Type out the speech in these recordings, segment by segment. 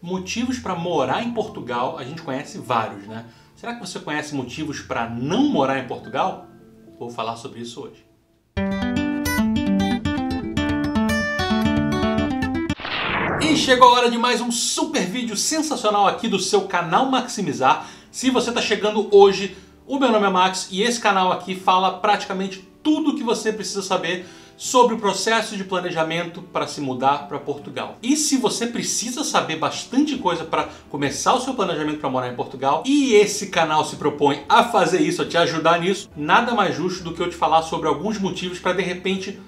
Motivos para morar em Portugal, a gente conhece vários, né? Será que você conhece motivos para não morar em Portugal? Vou falar sobre isso hoje. E chegou a hora de mais um super vídeo sensacional aqui do seu canal Maximizar. Se você está chegando hoje, o meu nome é Max e esse canal aqui fala praticamente tudo o que você precisa saber sobre o processo de planejamento para se mudar para Portugal. E se você precisa saber bastante coisa para começar o seu planejamento para morar em Portugal, e esse canal se propõe a fazer isso, a te ajudar nisso, nada mais justo do que eu te falar sobre alguns motivos para de repente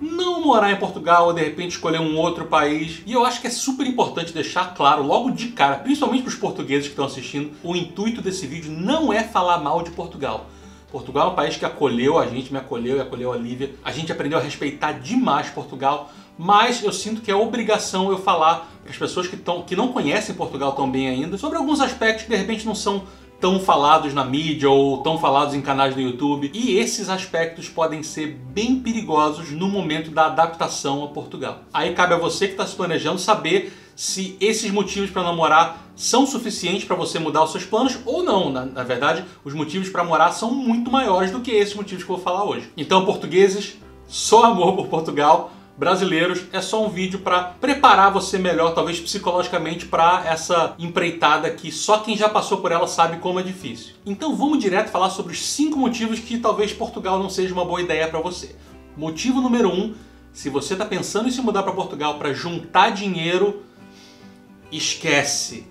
não morar em Portugal ou de repente escolher um outro país. E eu acho que é super importante deixar claro logo de cara, principalmente para os portugueses que estão assistindo, o intuito desse vídeo não é falar mal de Portugal. Portugal é um país que acolheu a gente, me acolheu e acolheu a Lívia. A gente aprendeu a respeitar demais Portugal, mas eu sinto que é obrigação eu falar para as pessoas que não conhecem Portugal tão bem ainda sobre alguns aspectos que de repente não são tão falados na mídia ou tão falados em canais do YouTube. E esses aspectos podem ser bem perigosos no momento da adaptação a Portugal. Aí cabe a você que está se planejando saber se esses motivos para namorar são suficientes para você mudar os seus planos ou não. Na verdade, os motivos para morar são muito maiores do que esses motivos que eu vou falar hoje. Então, portugueses, só amor por Portugal. Brasileiros, é só um vídeo para preparar você melhor, talvez psicologicamente, para essa empreitada que só quem já passou por ela sabe como é difícil. Então vamos direto falar sobre os 5 motivos que talvez Portugal não seja uma boa ideia para você. Motivo número 1, se você está pensando em se mudar para Portugal para juntar dinheiro, esquece.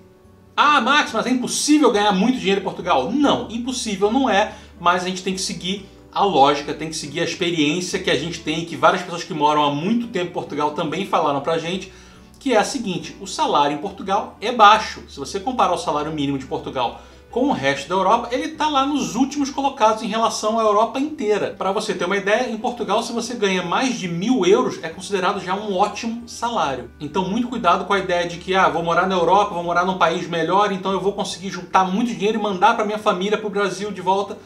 Ah, Max, mas é impossível ganhar muito dinheiro em Portugal. Não, impossível não é, mas a gente tem que seguir a lógica, tem que seguir a experiência que a gente tem e que várias pessoas que moram há muito tempo em Portugal também falaram pra gente, que é a seguinte: o salário em Portugal é baixo. Se você comparar o salário mínimo de Portugal com o resto da Europa, ele está lá nos últimos colocados em relação à Europa inteira. Para você ter uma ideia, em Portugal, se você ganha mais de 1.000 euros, é considerado já um ótimo salário. Então muito cuidado com a ideia de que vou morar na Europa, vou morar num país melhor, então eu vou conseguir juntar muito dinheiro e mandar para minha família para o Brasil de volta.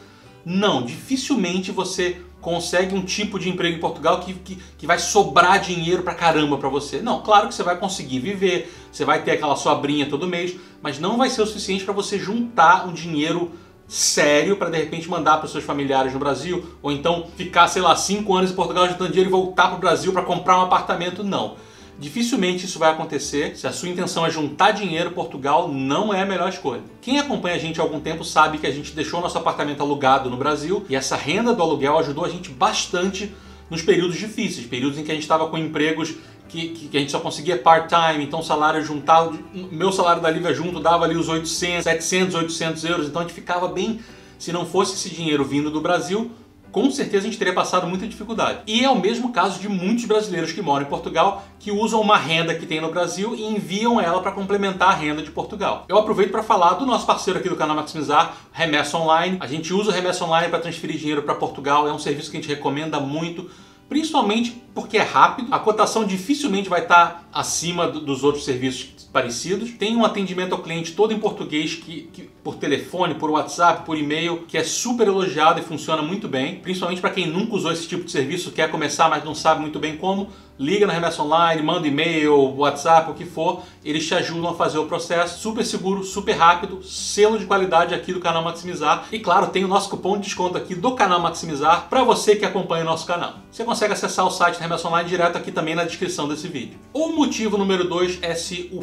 Não, dificilmente você consegue um tipo de emprego em Portugal que vai sobrar dinheiro pra caramba pra você. Não, claro que você vai conseguir viver, você vai ter aquela sobrinha todo mês, mas não vai ser o suficiente para você juntar um dinheiro sério para de repente mandar para os seus familiares no Brasil, ou então ficar, sei lá, 5 anos em Portugal juntando dinheiro e voltar pro Brasil para comprar um apartamento. Não. Dificilmente isso vai acontecer. Se a sua intenção é juntar dinheiro, Portugal não é a melhor escolha. Quem acompanha a gente há algum tempo sabe que a gente deixou nosso apartamento alugado no Brasil e essa renda do aluguel ajudou a gente bastante nos períodos difíceis, períodos em que a gente estava com empregos que a gente só conseguia part-time, então o salário juntado, meu salário da Lívia junto dava ali os 800, 700, 800 euros, então a gente ficava bem. Se não fosse esse dinheiro vindo do Brasil, com certeza a gente teria passado muita dificuldade. E é o mesmo caso de muitos brasileiros que moram em Portugal, que usam uma renda que tem no Brasil e enviam ela para complementar a renda de Portugal. Eu aproveito para falar do nosso parceiro aqui do canal Maximizar, Remessa Online. A gente usa o Remessa Online para transferir dinheiro para Portugal, é um serviço que a gente recomenda muito, principalmente porque é rápido, a cotação dificilmente vai estar acima dos outros serviços parecidos. Tem um atendimento ao cliente todo em português, que por telefone, por WhatsApp, por e-mail, que é super elogiado e funciona muito bem, principalmente para quem nunca usou esse tipo de serviço, quer começar, mas não sabe muito bem como. Liga na Remessa Online, manda e-mail, WhatsApp, o que for, eles te ajudam a fazer o processo. Super seguro, super rápido, selo de qualidade aqui do canal Maximizar. E claro, tem o nosso cupom de desconto aqui do canal Maximizar para você que acompanha o nosso canal. Você consegue acessar o site da Remessa Online direto aqui também na descrição desse vídeo. O motivo número 2 é se o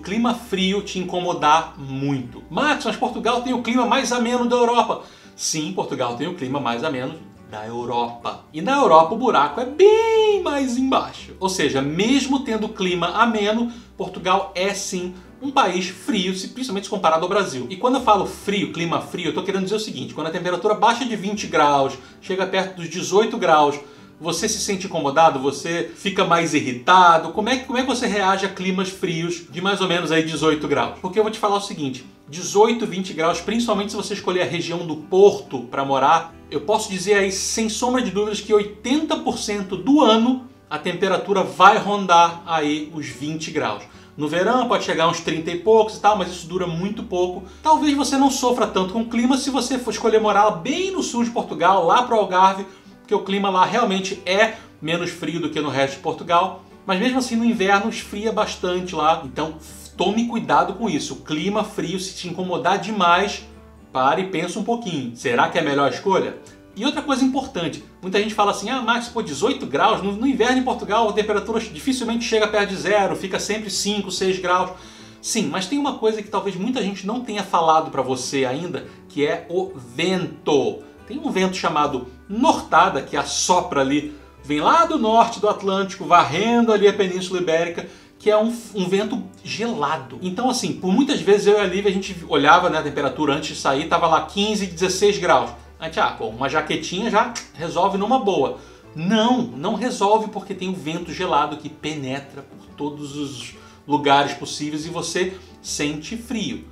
clima frio te incomodar muito. Max, mas Portugal tem o clima mais ameno da Europa. Sim, Portugal tem o clima mais ameno da Europa. E na Europa o buraco é bem mais embaixo. Ou seja, mesmo tendo clima ameno, Portugal é sim um país frio, principalmente se comparado ao Brasil. E quando eu falo frio, clima frio, eu estou querendo dizer o seguinte: quando a temperatura baixa de 20 graus, chega perto dos 18 graus, você se sente incomodado? Você fica mais irritado? Como é que você reage a climas frios de mais ou menos aí 18 graus? Porque eu vou te falar o seguinte: 18, 20 graus, principalmente se você escolher a região do Porto para morar, eu posso dizer aí sem sombra de dúvidas que 80% do ano a temperatura vai rondar aí os 20 graus. No verão pode chegar uns 30 e poucos e tal, mas isso dura muito pouco. Talvez você não sofra tanto com o clima se você for escolher morar bem no sul de Portugal, lá para o Algarve, porque o clima lá realmente é menos frio do que no resto de Portugal. Mas mesmo assim no inverno esfria bastante lá, então tome cuidado com isso. O clima frio, se te incomodar demais, pare e pensa um pouquinho. Será que é a melhor escolha? E outra coisa importante, muita gente fala assim, Max, 18 graus, no inverno em Portugal a temperatura dificilmente chega perto de zero, fica sempre 5, 6 graus. Sim, mas tem uma coisa que talvez muita gente não tenha falado para você ainda, que é o vento. Tem um vento chamado nortada, que assopra ali, vem lá do norte do Atlântico, varrendo ali a Península Ibérica, que é um vento gelado. Então assim, por muitas vezes eu e a Lívia, a gente olhava, né, a temperatura antes de sair, tava lá 15, 16 graus. A gente, uma jaquetinha já resolve numa boa. Não resolve, porque tem um vento gelado que penetra por todos os lugares possíveis e você sente frio.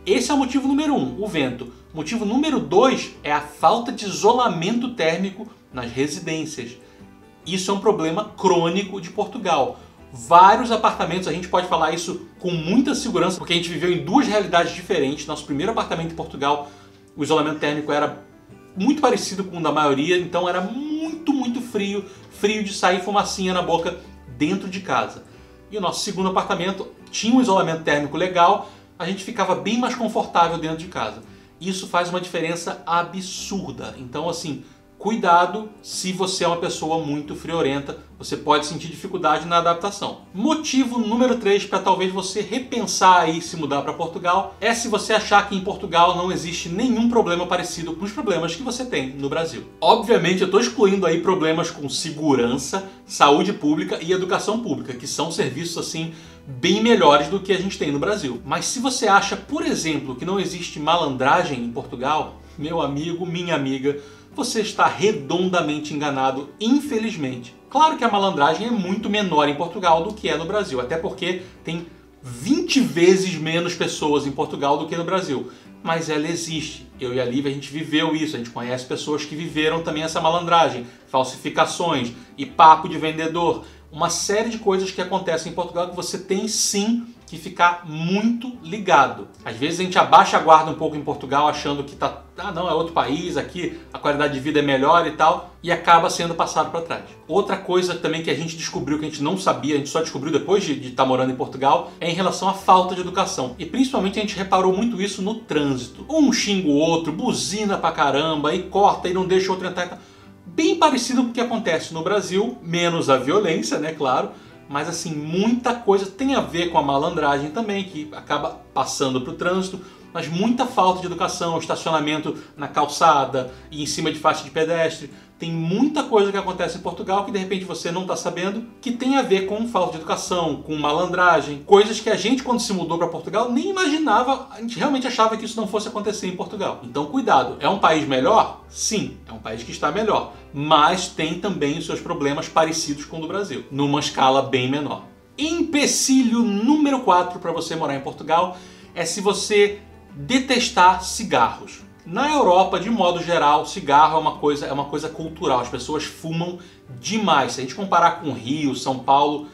Esse é o motivo número 1, o vento. Motivo número 2 é a falta de isolamento térmico nas residências. Isso é um problema crônico de Portugal. Vários apartamentos, a gente pode falar isso com muita segurança, porque a gente viveu em duas realidades diferentes. Nosso primeiro apartamento em Portugal, o isolamento térmico era muito parecido com o da maioria, então era muito frio, frio de sair fumacinha na boca dentro de casa. E o nosso segundo apartamento tinha um isolamento térmico legal, a gente ficava bem mais confortável dentro de casa. Isso faz uma diferença absurda. Então assim, cuidado se você é uma pessoa muito friorenta, você pode sentir dificuldade na adaptação. Motivo número 3 para talvez você repensar aí se mudar para Portugal é se você achar que em Portugal não existe nenhum problema parecido com os problemas que você tem no Brasil. Obviamente eu estou excluindo aí problemas com segurança, saúde pública e educação pública, que são serviços assim bem melhores do que a gente tem no Brasil. Mas se você acha, por exemplo, que não existe malandragem em Portugal, meu amigo, minha amiga, você está redondamente enganado, infelizmente. Claro que a malandragem é muito menor em Portugal do que é no Brasil, até porque tem 20 vezes menos pessoas em Portugal do que no Brasil. Mas ela existe. Eu e a Lívia, a gente viveu isso, a gente conhece pessoas que viveram também essa malandragem, falsificações e papo de vendedor. Uma série de coisas que acontecem em Portugal que você tem sim que ficar muito ligado. Às vezes a gente abaixa a guarda um pouco em Portugal achando que não, é outro país, aqui a qualidade de vida é melhor e tal, e acaba sendo passado para trás. Outra coisa também que a gente descobriu, que a gente não sabia, a gente só descobriu depois de estar morando em Portugal, é em relação à falta de educação. E principalmente a gente reparou muito isso no trânsito. Um xinga o outro, buzina pra caramba, e corta e não deixa o outro entrar e tal. Bem parecido com o que acontece no Brasil, menos a violência, né, claro, mas assim, muita coisa tem a ver com a malandragem também, que acaba passando para o trânsito, mas muita falta de educação, estacionamento na calçada e em cima de faixa de pedestre. Tem muita coisa que acontece em Portugal que de repente você não está sabendo, que tem a ver com falta de educação, com malandragem, coisas que a gente quando se mudou para Portugal nem imaginava, a gente realmente achava que isso não fosse acontecer em Portugal. Então cuidado, é um país melhor? Sim, é um país que está melhor, mas tem também os seus problemas parecidos com o do Brasil, numa escala bem menor. Empecilho número 4 para você morar em Portugal é se você detestar cigarros. Na Europa, de modo geral, cigarro é uma coisa cultural. As pessoas fumam demais. Se a gente comparar com Rio, São Paulo,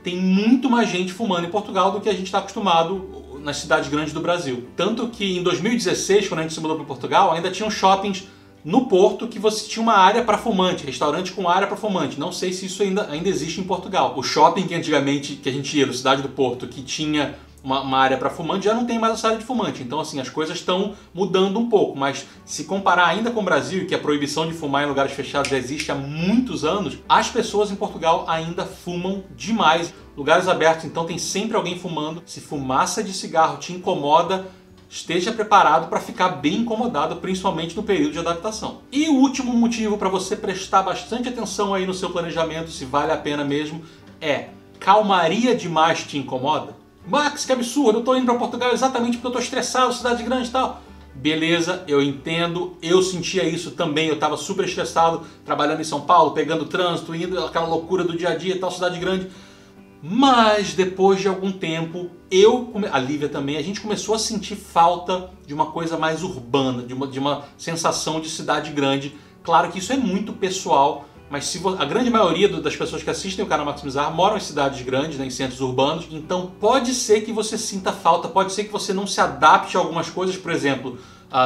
tem muito mais gente fumando em Portugal do que a gente está acostumado nas cidades grandes do Brasil. Tanto que em 2016, quando a gente se mudou para Portugal, ainda tinham shoppings no Porto que você tinha uma área para fumante, restaurante com área para fumante. Não sei se isso ainda existe em Portugal. O shopping que antigamente que a gente ia, na cidade do Porto, que tinha uma área para fumante, já não tem mais essa área de fumante. Então assim, as coisas estão mudando um pouco, mas se comparar ainda com o Brasil, que a proibição de fumar em lugares fechados já existe há muitos anos, as pessoas em Portugal ainda fumam demais. Lugares abertos, então tem sempre alguém fumando. Se fumaça de cigarro te incomoda, esteja preparado para ficar bem incomodado, principalmente no período de adaptação. E o último motivo para você prestar bastante atenção aí no seu planejamento, se vale a pena mesmo, é: calmaria demais te incomoda? Max, que absurdo, eu tô indo para Portugal exatamente porque eu tô estressado, cidade grande e tal. Beleza, eu entendo, eu sentia isso também, eu tava super estressado, trabalhando em São Paulo, pegando trânsito, indo aquela loucura do dia a dia e tal, cidade grande. Mas depois de algum tempo, a Lívia também, a gente começou a sentir falta de uma coisa mais urbana, de uma sensação de cidade grande. Claro que isso é muito pessoal, mas a grande maioria das pessoas que assistem o canal Maximizar moram em cidades grandes, né, em centros urbanos, então pode ser que você sinta falta, pode ser que você não se adapte a algumas coisas. Por exemplo,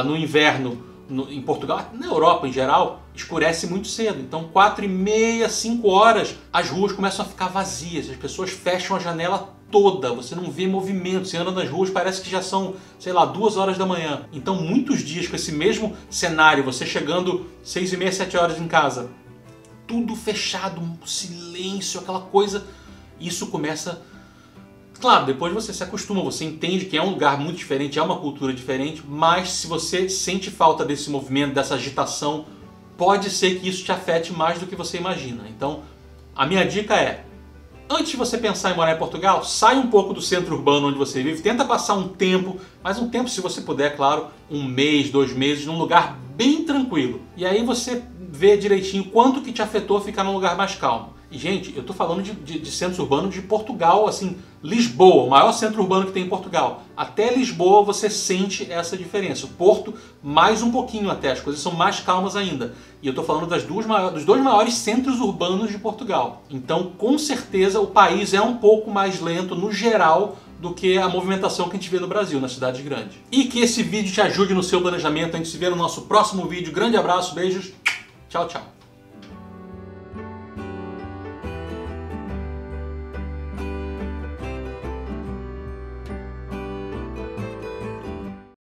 no inverno, em Portugal, na Europa em geral, escurece muito cedo, então 4h30, 5 horas, as ruas começam a ficar vazias, as pessoas fecham a janela toda, você não vê movimento, você anda nas ruas, parece que já são, sei lá, 2 horas da manhã. Então muitos dias com esse mesmo cenário, você chegando 6h30, 7 horas em casa, tudo fechado, silêncio, aquela coisa, isso começa... Claro, depois você se acostuma, você entende que é um lugar muito diferente, é uma cultura diferente, mas se você sente falta desse movimento, dessa agitação, pode ser que isso te afete mais do que você imagina. Então, a minha dica é, antes de você pensar em morar em Portugal, sai um pouco do centro urbano onde você vive, tenta passar um tempo, mas um tempo se você puder, claro, 1 mês, 2 meses, num lugar bem tranquilo. E aí você vê direitinho quanto que te afetou ficar num lugar mais calmo. E, gente, eu tô falando de centros urbanos de Portugal, assim, Lisboa, o maior centro urbano que tem em Portugal. Até Lisboa você sente essa diferença. O Porto, mais um pouquinho até, as coisas são mais calmas ainda. E eu tô falando dos 2 maiores centros urbanos de Portugal. Então, com certeza, o país é um pouco mais lento, no geral, do que a movimentação que a gente vê no Brasil, nas cidades grandes. E que esse vídeo te ajude no seu planejamento. A gente se vê no nosso próximo vídeo. Grande abraço, beijos, tchau, tchau.